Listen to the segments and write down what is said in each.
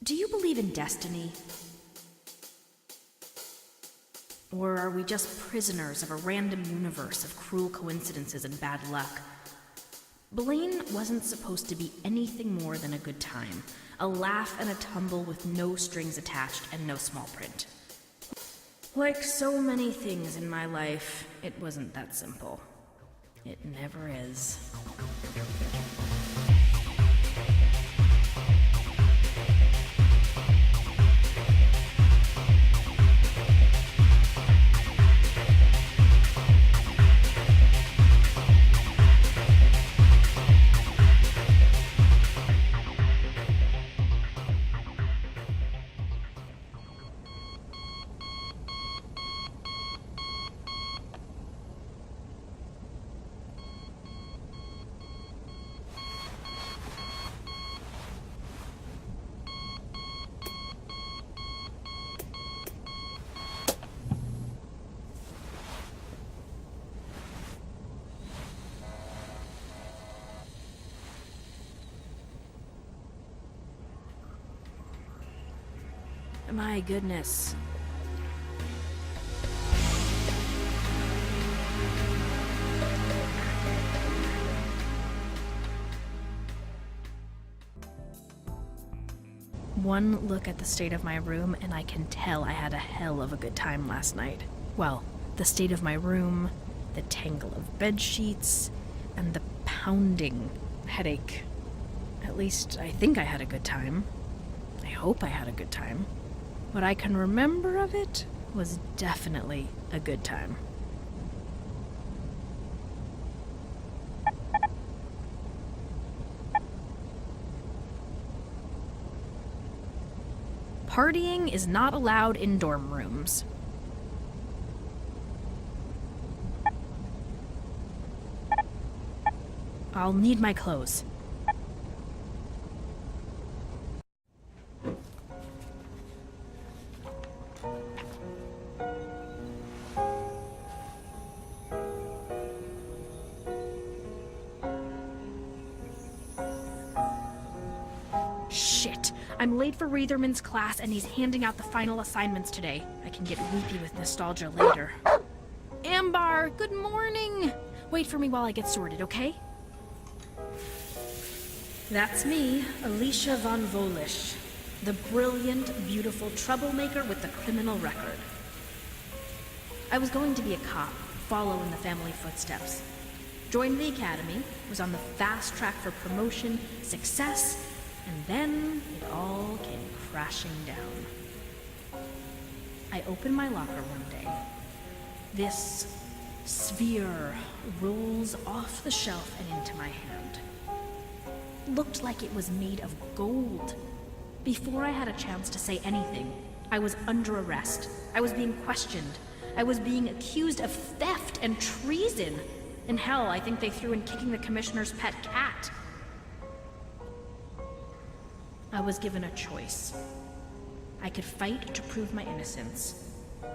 Do you believe in destiny? Or are we just prisoners of a random universe of cruel coincidences and bad luck? Blaine wasn't supposed to be anything more than a good time, a laugh and a tumble with no strings attached and no small print. Like so many things in my life, it wasn't that simple. It never is. My goodness. One look at the state of my room and I can tell I had a hell of a good time last night. Well, the state of my room, the tangle of bed sheets, and the pounding headache. At least I think I had a good time. I hope I had a good time. What I can remember of it was definitely a good time. Partying is not allowed in dorm rooms. I'll need my clothes. Shit, I'm late for Reitherman's class and he's handing out the final assignments today. I can get weepy with nostalgia later. Ambar, good morning! Wait for me while I get sorted, okay? That's me, Alicia Van Volish, the brilliant, beautiful troublemaker with the criminal record. I was going to be a cop, follow in the family footsteps. Joined the academy, was on the fast track for promotion, success, and then it all came crashing down. I opened my locker one day. This sphere rolls off the shelf and into my hand. Looked like it was made of gold. Before I had a chance to say anything, I was under arrest. I was being questioned. I was being accused of theft and treason. And hell, I think they threw in kicking the commissioner's pet cat. I was given a choice. I could fight to prove my innocence,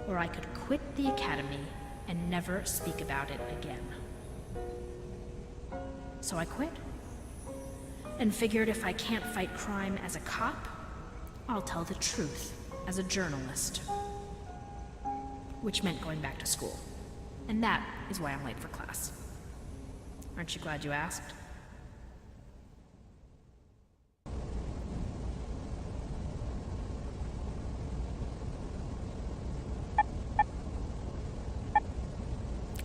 or I could quit the academy and never speak about it again. So I quit, and figured if I can't fight crime as a cop, I'll tell the truth as a journalist. Which meant going back to school. And that is why I'm late for class. Aren't you glad you asked?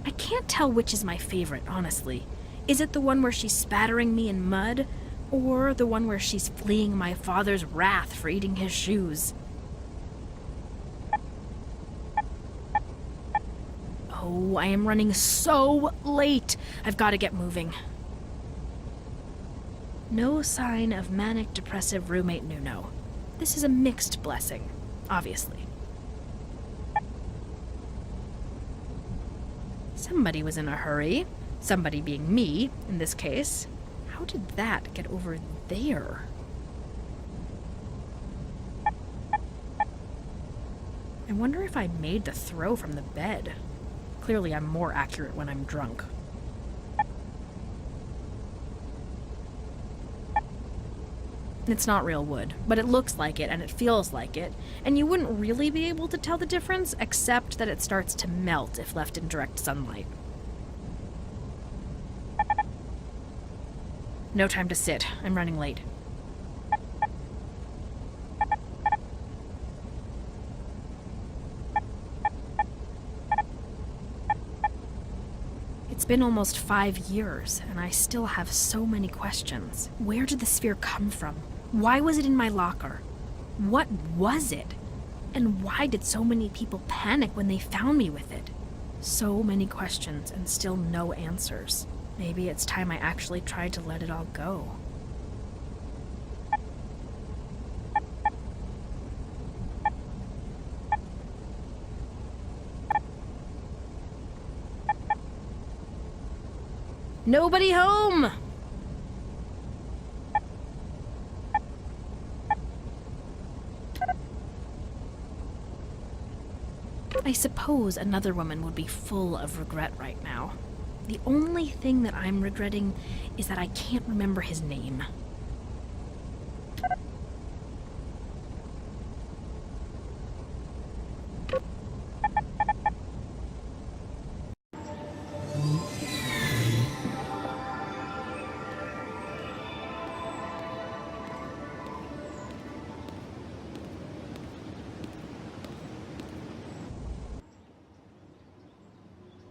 I can't tell which is my favorite, honestly. Is it the one where she's spattering me in mud, or the one where she's fleeing my father's wrath for eating his shoes? Oh, I am running so late. I've got to get moving. No sign of manic depressive roommate Nuno. This is a mixed blessing, obviously. Somebody was in a hurry. Somebody being me, in this case. How did that get over there? I wonder if I made the throw from the bed. Clearly I'm more accurate when I'm drunk. It's not real wood, but it looks like it and it feels like it, and you wouldn't really be able to tell the difference except that it starts to melt if left in direct sunlight. No time to sit. I'm running late. It's been almost 5 years, and I still have so many questions. Where did the sphere come from? Why was it in my locker? What was it? And why did so many people panic when they found me with it? So many questions and still no answers. Maybe it's time I actually tried to let it all go. Nobody home! I suppose another woman would be full of regret right now. The only thing that I'm regretting is that I can't remember his name.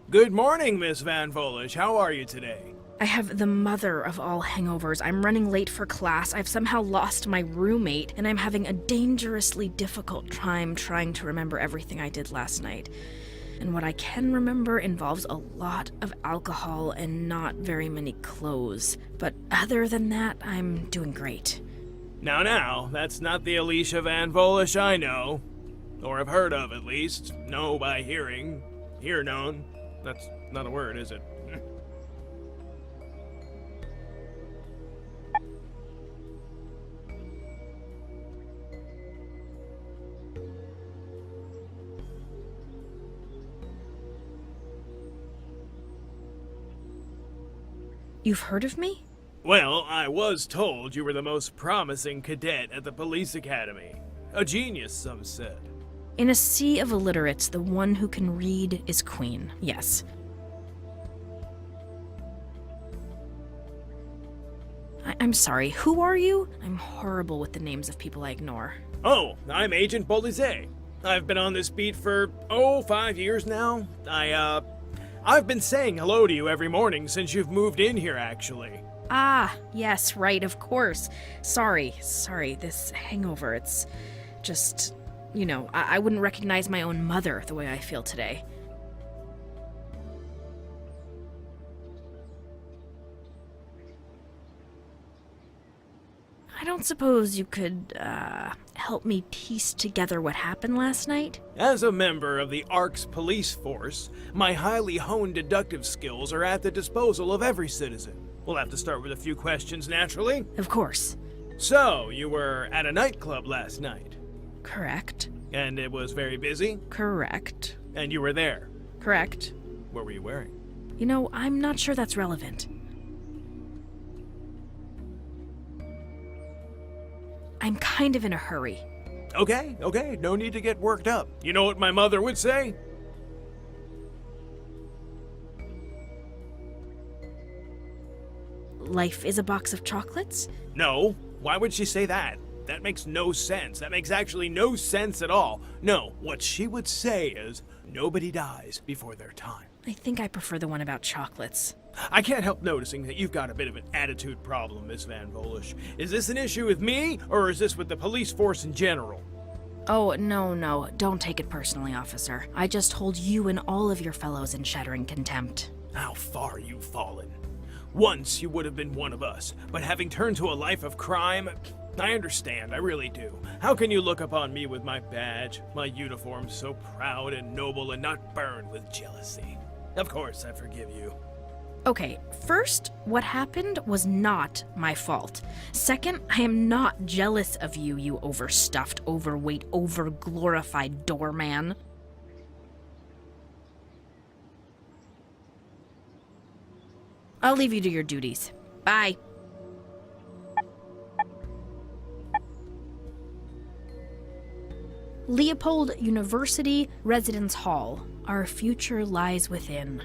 Good morning, Miss Van Volish. How are you today? I have the mother of all hangovers. I'm running late for class. I've somehow lost my roommate, and I'm having a dangerously difficult time trying to remember everything I did last night. And what I can remember involves a lot of alcohol and not very many clothes. But other than that, I'm doing great. Now, that's not the Alicia Van Volish I know. Or have heard of, at least. Know by hearing. Hear known. That's not a word, is it? You've heard of me? Well, I was told you were the most promising cadet at the police academy. A genius, some said. In a sea of illiterates, the one who can read is queen, yes. I'm sorry, who are you? I'm horrible with the names of people I ignore. Oh, I'm Agent Bolizet. I've been on this beat for, 5 years now. I've been saying hello to you every morning since you've moved in here, actually. Ah, yes, right, of course. Sorry, this hangover, it's just... I wouldn't recognize my own mother the way I feel today. I don't suppose you could, help me piece together what happened last night? As a member of the ARC's police force, my highly honed deductive skills are at the disposal of every citizen. We'll have to start with a few questions, naturally. Of course. So, you were at a nightclub last night? Correct. And it was very busy? Correct. And you were there? Correct. What were you wearing? I'm not sure that's relevant. I'm kind of in a hurry. Okay, no need to get worked up. You know what my mother would say? Life is a box of chocolates? No, why would she say that? That makes no sense. That makes actually no sense at all. No, what she would say is, nobody dies before their time. I think I prefer the one about chocolates. I can't help noticing that you've got a bit of an attitude problem, Miss Van Volish. Is this an issue with me, or is this with the police force in general? Oh, no, don't take it personally, officer. I just hold you and all of your fellows in shattering contempt. How far you've fallen. Once you would have been one of us, but having turned to a life of crime... I understand, I really do. How can you look upon me with my badge, my uniform so proud and noble and not burned with jealousy? Of course, I forgive you. Okay, first, what happened was not my fault. Second, I am not jealous of you, you overstuffed, overweight, over-glorified doorman. I'll leave you to your duties. Bye. Leopold University Residence Hall. Our future lies within.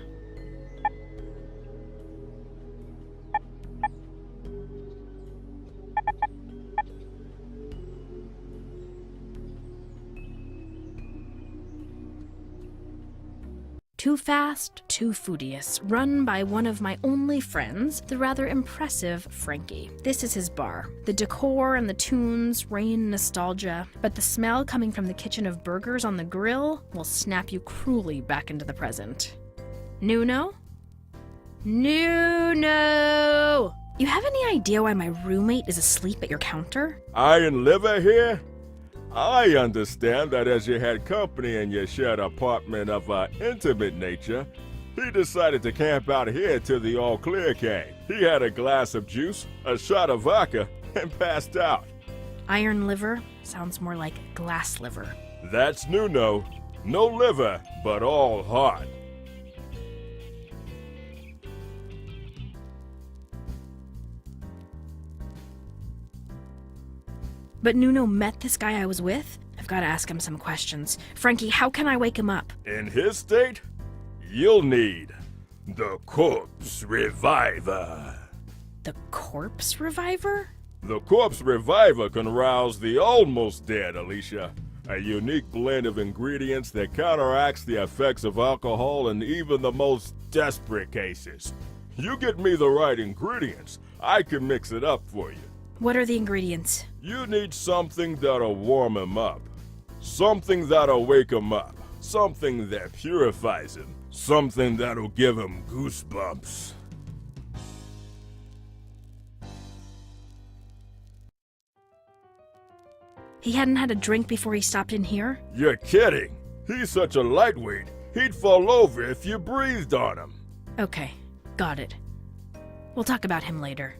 Too Fast, Too Foodious, run by one of my only friends, the rather impressive Frankie. This is his bar. The decor and the tunes rain nostalgia, but the smell coming from the kitchen of burgers on the grill will snap you cruelly back into the present. Nuno? Nuno! You have any idea why my roommate is asleep at your counter? Iron liver here? I understand that as you had company in your shared apartment of an intimate nature, he decided to camp out here till the all clear came. He had a glass of juice, a shot of vodka, and passed out. Iron liver sounds more like glass liver. That's Nuno. No liver, but all heart. But Nuno met this guy I was with? I've got to ask him some questions. Frankie, how can I wake him up? In his state, you'll need the corpse reviver. The corpse reviver? The corpse reviver can rouse the almost dead, Alicia. A unique blend of ingredients that counteracts the effects of alcohol in even the most desperate cases. You get me the right ingredients, I can mix it up for you. What are the ingredients? You need something that'll warm him up. Something that'll wake him up. Something that purifies him. Something that'll give him goosebumps. He hadn't had a drink before he stopped in here? You're kidding. He's such a lightweight, he'd fall over if you breathed on him. Okay, got it. We'll talk about him later.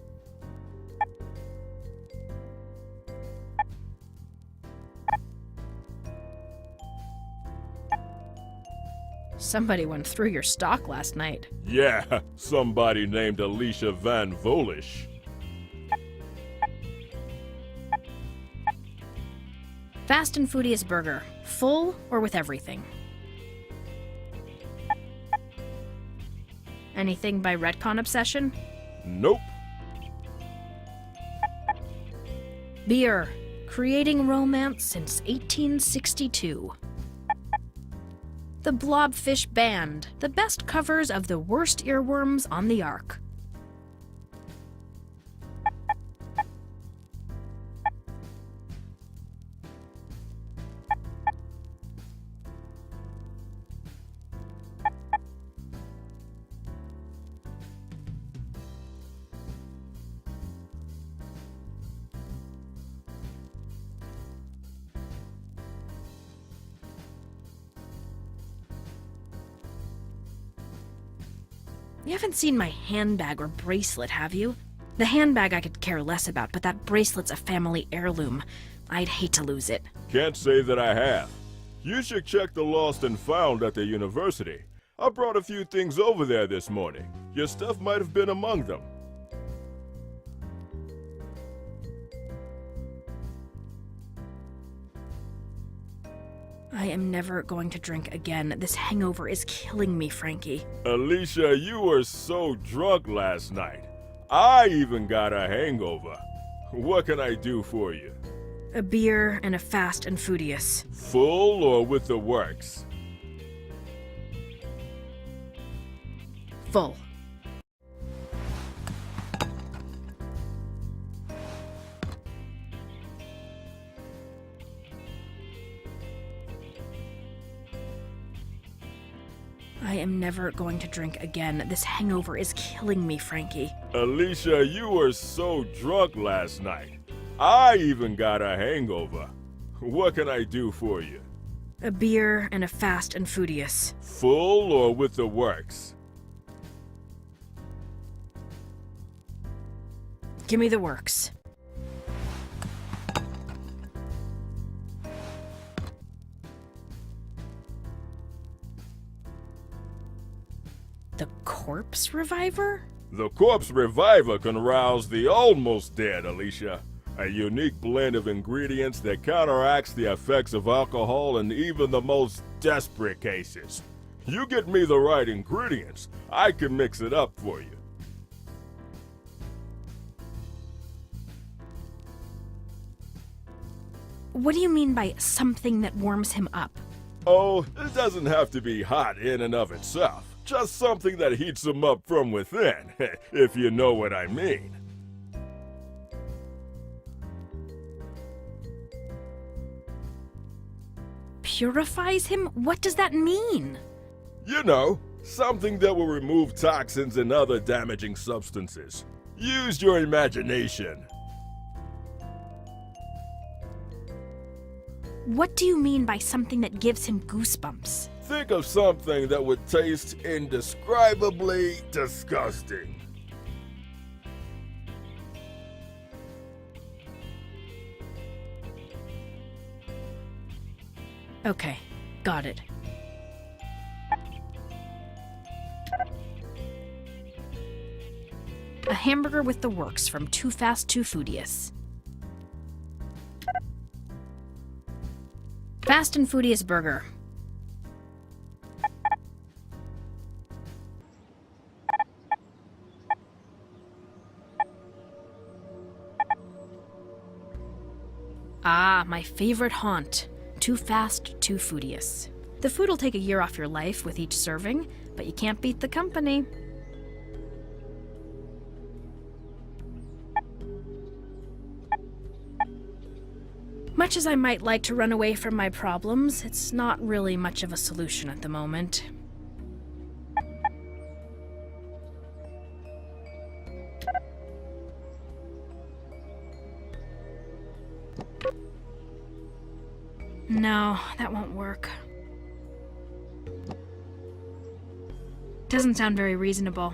Somebody went through your stock last night. Yeah, somebody named Alicia Van Volish. Fast and Foodious burger. Full or with everything? Anything by retcon obsession? Nope. Beer. Creating romance since 1862. The Blobfish Band. The best covers of the worst earworms on the Ark. You haven't seen my handbag or bracelet, have you? The handbag I could care less about, but that bracelet's a family heirloom. I'd hate to lose it. Can't say that I have. You should check the lost and found at the university. I brought a few things over there this morning. Your stuff might have been among them. I am never going to drink again. This hangover is killing me, Frankie. Alicia, you were so drunk last night. I even got a hangover. What can I do for you? A beer and a Fast and Foodious. Full or with the works? Full. I am never going to drink again. This hangover is killing me, Frankie. Alicia, you were so drunk last night. I even got a hangover. What can I do for you? A beer and a Fast and Foodious. Full or with the works? Give me the works. The corpse reviver? The corpse reviver can rouse the almost dead, Alicia. A unique blend of ingredients that counteracts the effects of alcohol in even the most desperate cases. You get me the right ingredients, I can mix it up for you. What do you mean by something that warms him up? Oh, it doesn't have to be hot in and of itself. Just something that heats him up from within, if you know what I mean. Purifies him? What does that mean? You know, something that will remove toxins and other damaging substances. Use your imagination. What do you mean by something that gives him goosebumps? Think of something that would taste indescribably disgusting. Okay, got it. A hamburger with the works from Too Fast, Too Foodious. Fast and Foodious Burger. Ah, my favorite haunt. Too Fast, Too Foodious. The food will take a year off your life with each serving, but you can't beat the company. Much as I might like to run away from my problems, it's not really much of a solution at the moment. No, that won't work. Doesn't sound very reasonable.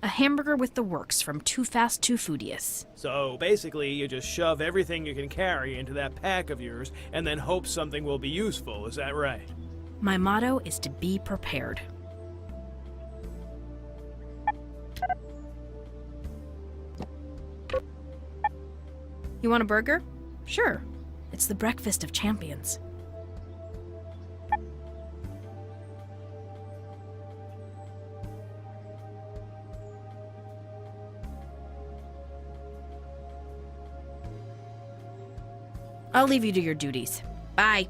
A hamburger with the works from Too Fast, Too Foodious. So basically, you just shove everything you can carry into that pack of yours and then hope something will be useful, is that right? My motto is to be prepared. You want a burger? Sure. It's the breakfast of champions. I'll leave you to your duties. Bye.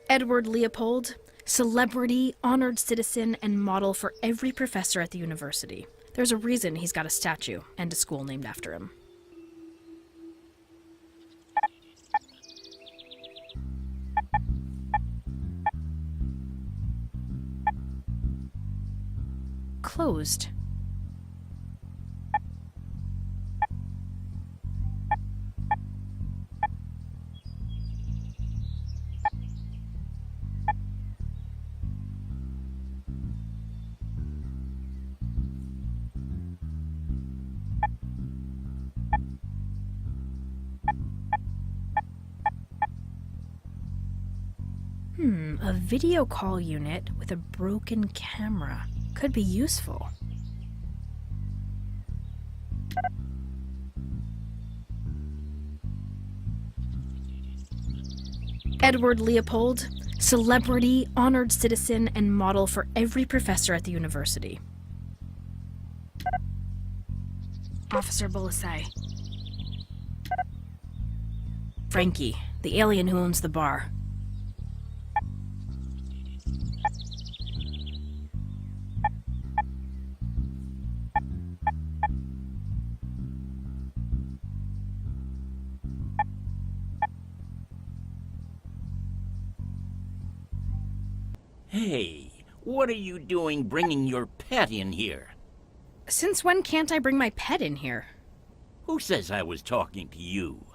Edward Leopold, celebrity, honored citizen, and model for every professor at the university. There's a reason he's got a statue and a school named after him. Closed. A video call unit with a broken camera could be useful. Edward Leopold, celebrity, honored citizen, and model for every professor at the university. Officer Bolisay. Frankie, the alien who owns the bar. Hey, what are you doing bringing your pet in here? Since when can't I bring my pet in here? Who says I was talking to you?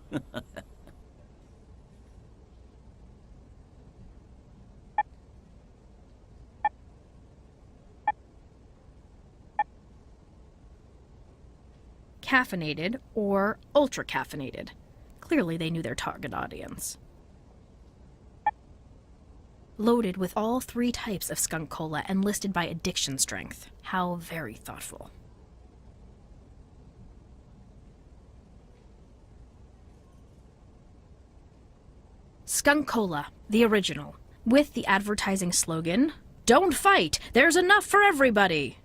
caffeinated, or ultra-caffeinated. Clearly they knew their target audience. Loaded with all 3 types of skunk cola and listed by addiction strength. How very thoughtful. Skunk Cola, the original, with the advertising slogan, "Don't fight, there's enough for everybody."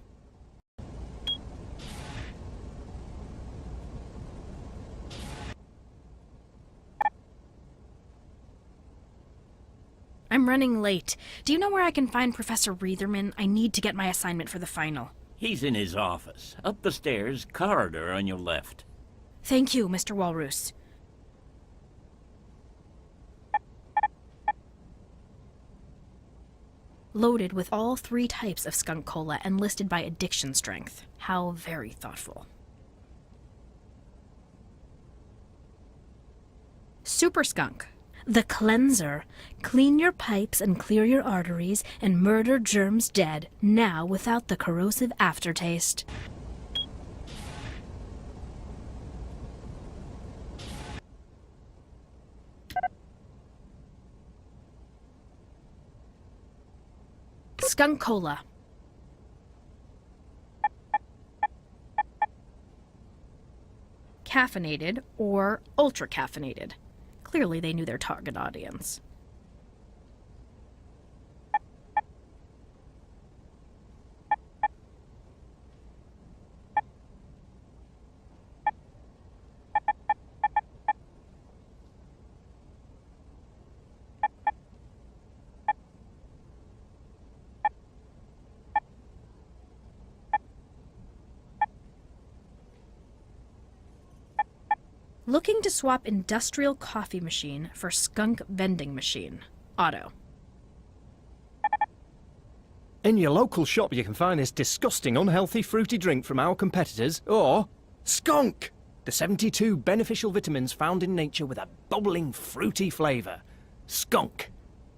I'm running late. Do you know where I can find Professor Reitherman? I need to get my assignment for the final. He's in his office, up the stairs, corridor on your left. Thank you, Mr. Walrus. Loaded with all 3 types of skunk cola and listed by addiction strength. How very thoughtful. Super Skunk, the cleanser. Clean your pipes and clear your arteries and murder germs dead, now without the corrosive aftertaste. Skunk Cola. Caffeinated or ultra-caffeinated. Clearly they knew their target audience. Looking to swap industrial coffee machine for skunk vending machine. Auto. In your local shop you can find this disgusting unhealthy fruity drink from our competitors, or skunk, the 72 beneficial vitamins found in nature with a bubbling fruity flavour. Skunk.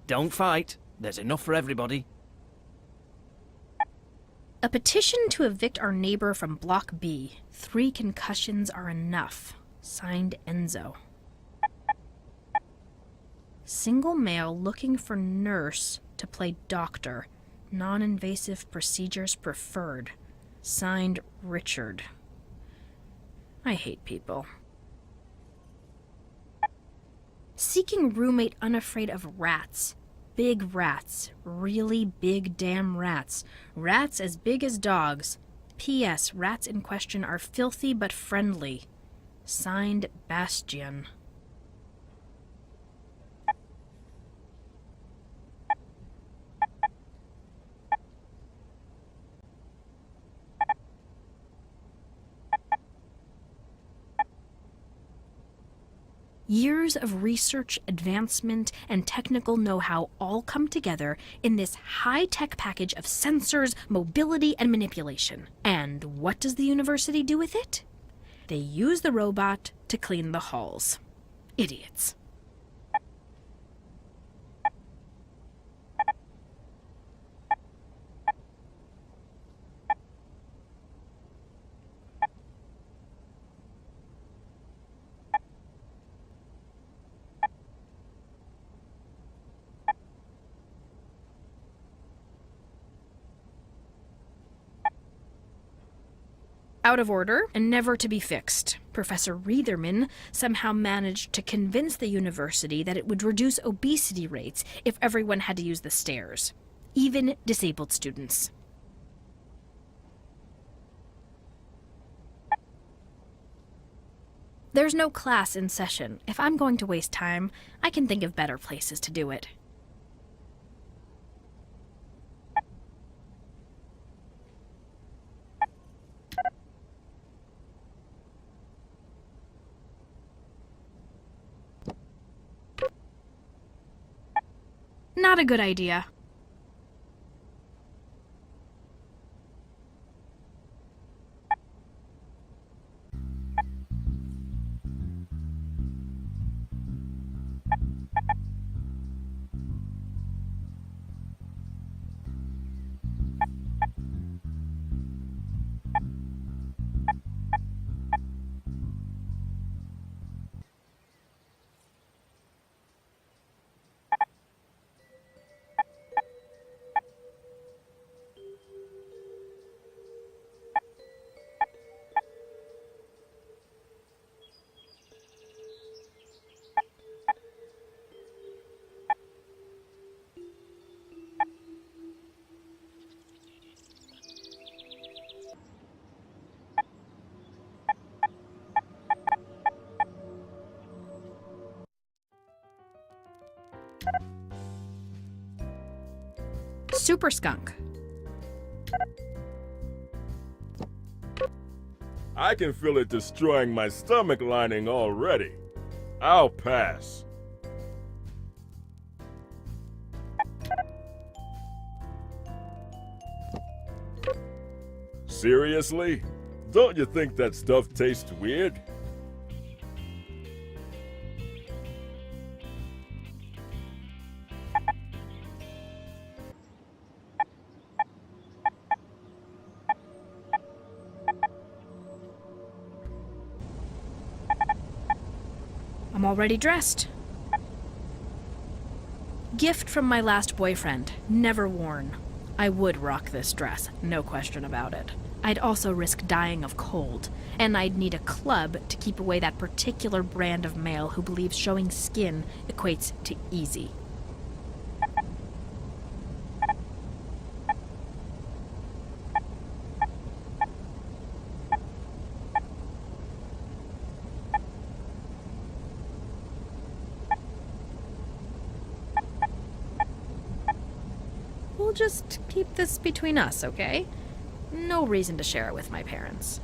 Don't fight, there's enough for everybody. A petition to evict our neighbor from Block B. 3 concussions are enough. Signed, Enzo. Single male looking for nurse to play doctor. Non-invasive procedures preferred. Signed, Richard. I hate people. Seeking roommate unafraid of rats. Big rats. Really big damn rats. Rats as big as dogs. P.S. Rats in question are filthy but friendly. Signed, Bastian. Years of research, advancement, and technical know-how all come together in this high-tech package of sensors, mobility, and manipulation. And what does the university do with it? They use the robot to clean the halls. Idiots. Out of order and never to be fixed. Professor Reitherman somehow managed to convince the university that it would reduce obesity rates if everyone had to use the stairs, even disabled students. There's no class in session. If I'm going to waste time, I can think of better places to do it. Not a good idea. super skunk. I can feel it destroying my stomach lining already. I'll pass. Seriously? Don't you think that stuff tastes weird? I'm already dressed. Gift from my last boyfriend, never worn. I would rock this dress, no question about it. I'd also risk dying of cold, and I'd need a club to keep away that particular brand of male who believes showing skin equates to easy. We'll just keep this between us, okay? No reason to share it with my parents.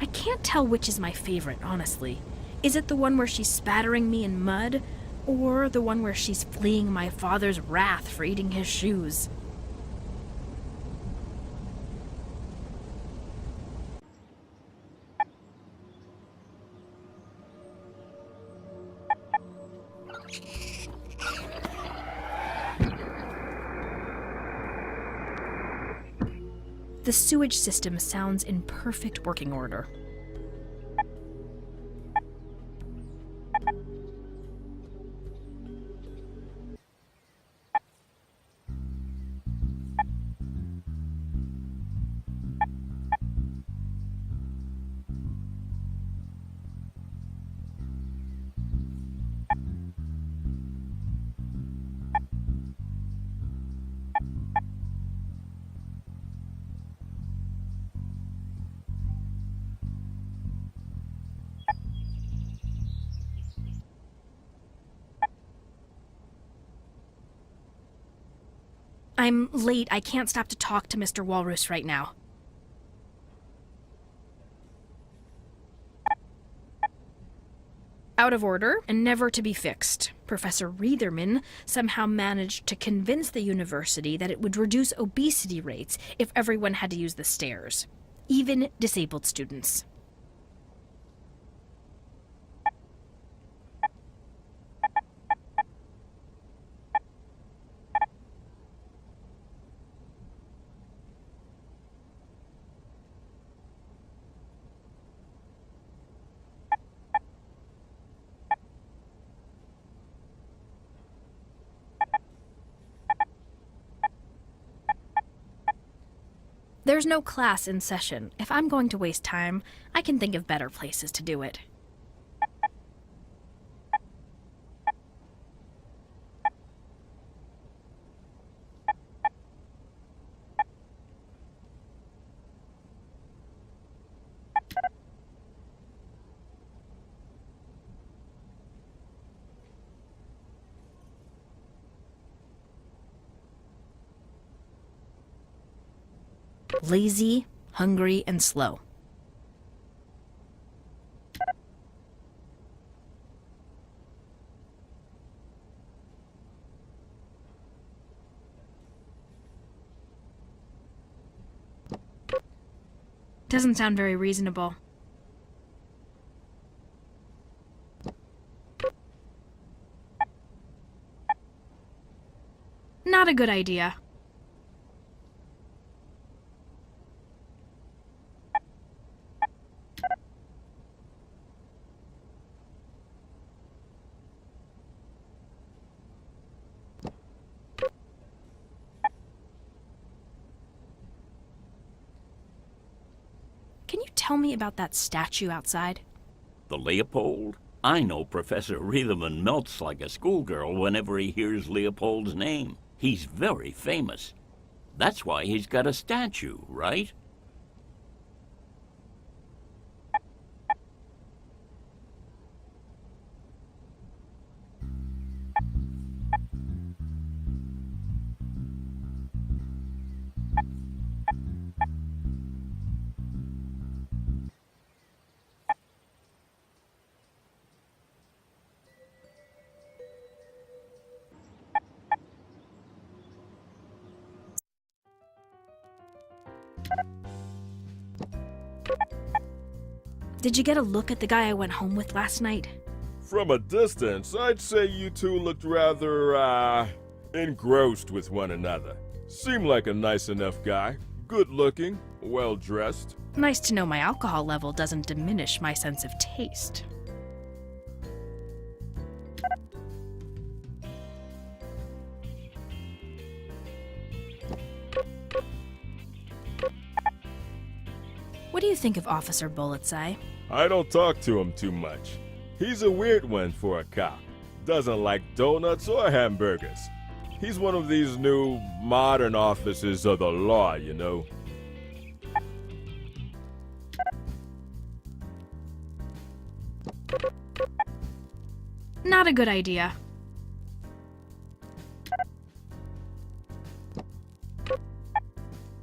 I can't tell which is my favorite, honestly. Is it the one where she's spattering me in mud, or the one where she's fleeing my father's wrath for eating his shoes? The sewage system sounds in perfect working order. I'm late. I can't stop to talk to Mr. Walrus right now. Out of order and never to be fixed. Professor Reitherman somehow managed to convince the university that it would reduce obesity rates if everyone had to use the stairs, even disabled students. There's no class in session. If I'm going to waste time, I can think of better places to do it. Lazy, hungry, and slow. Doesn't sound very reasonable. Not a good idea. Can you tell me about that statue outside? The Leopold? I know Professor Reitherman melts like a schoolgirl whenever he hears Leopold's name. He's very famous. That's why he's got a statue, right? Did you get a look at the guy I went home with last night? From a distance, I'd say you two looked rather, engrossed with one another. Seemed like a nice enough guy. Good looking, well dressed. Nice to know my alcohol level doesn't diminish my sense of taste. What do you think of Officer Bulletseye? I don't talk to him too much. He's a weird one for a cop. Doesn't like donuts or hamburgers. He's one of these new, modern officers of the law, you know. Not a good idea.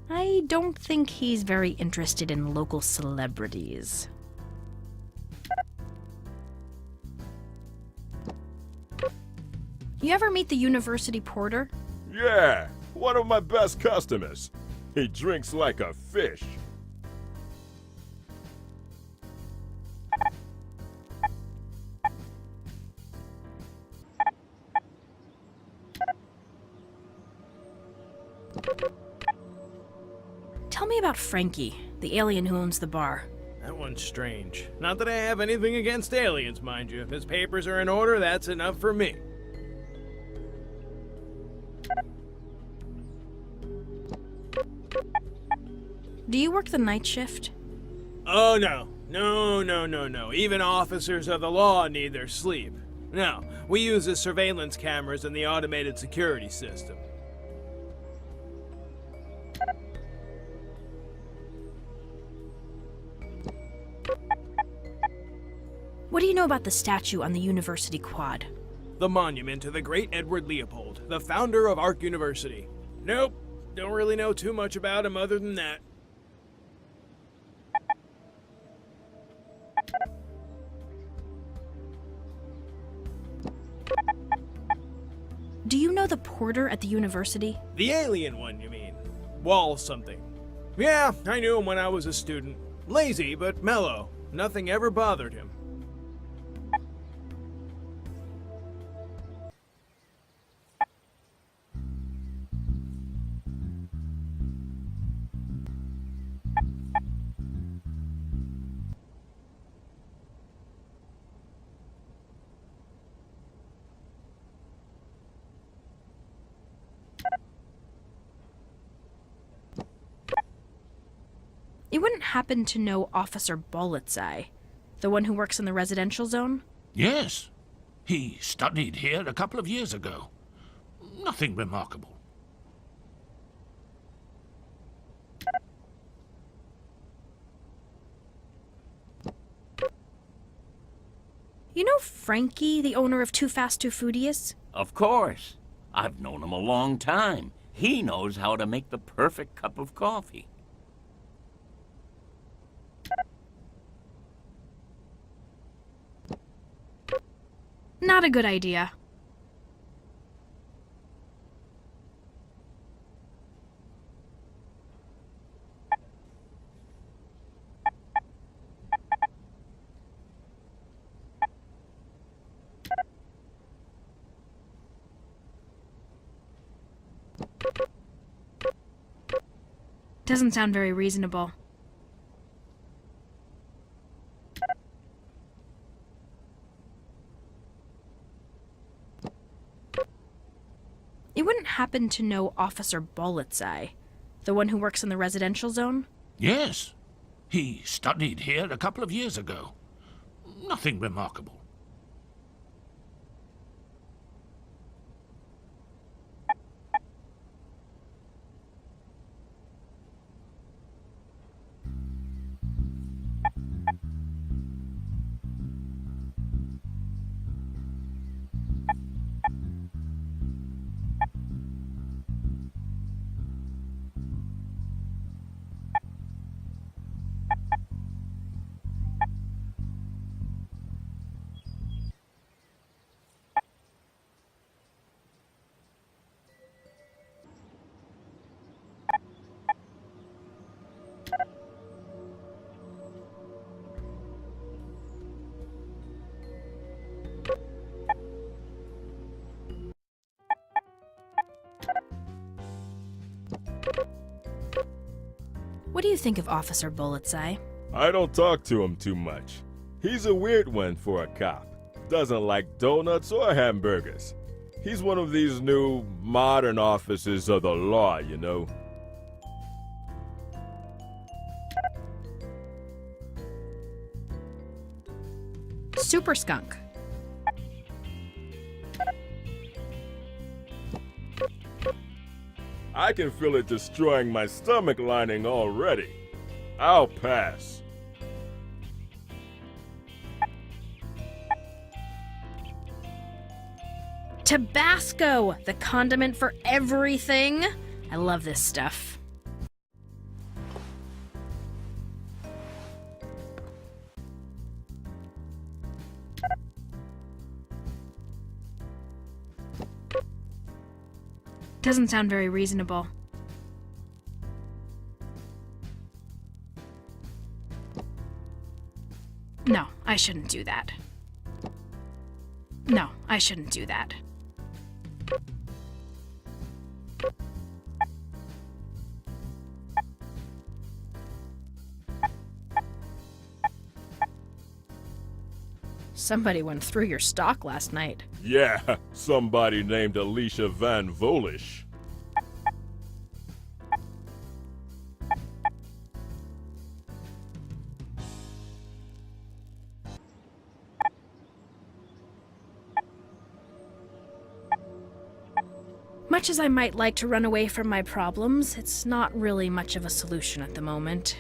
I don't think he's very interested in local celebrities. You ever meet the university porter? Yeah, one of my best customers. He drinks like a fish. Tell me about Frankie, the alien who owns the bar. That one's strange. Not that I have anything against aliens, mind you. If his papers are in order, that's enough for me. Do you work the night shift? Oh, no. No. Even officers of the law need their sleep. No, we use the surveillance cameras and the automated security system. What do you know about the statue on the university quad? The monument to the great Edward Leopold, the founder of Ark University. Nope, don't really know too much about him other than that. Do you know the porter at the university? The alien one, you mean? Wall something. Yeah, I knew him when I was a student. Lazy, but mellow. Nothing ever bothered him. You wouldn't happen to know Officer Bulletseye, the one who works in the residential zone? Yes. He studied here a couple of years ago. Nothing remarkable. You know Frankie, the owner of Too Fast, Too Foodious? Of course. I've known him a long time. He knows how to make the perfect cup of coffee. Not a good idea. Doesn't sound very reasonable. You wouldn't happen to know Officer Bulletseye, the one who works in the residential zone? Yes. He studied here a couple of years ago. Nothing remarkable. What do you think of Officer Bulletseye? I don't talk to him too much. He's a weird one for a cop. Doesn't like donuts or hamburgers. He's one of these new, modern officers of the law, you know. Super skunk. I can feel it destroying my stomach lining already. I'll pass. Tabasco, the condiment for everything. I love this stuff. Doesn't sound very reasonable. No, I shouldn't do that. No, I shouldn't do that. Somebody went through your stock last night. Yeah, somebody named Alicia Van Volish. Much as I might like to run away from my problems, it's not really much of a solution at the moment.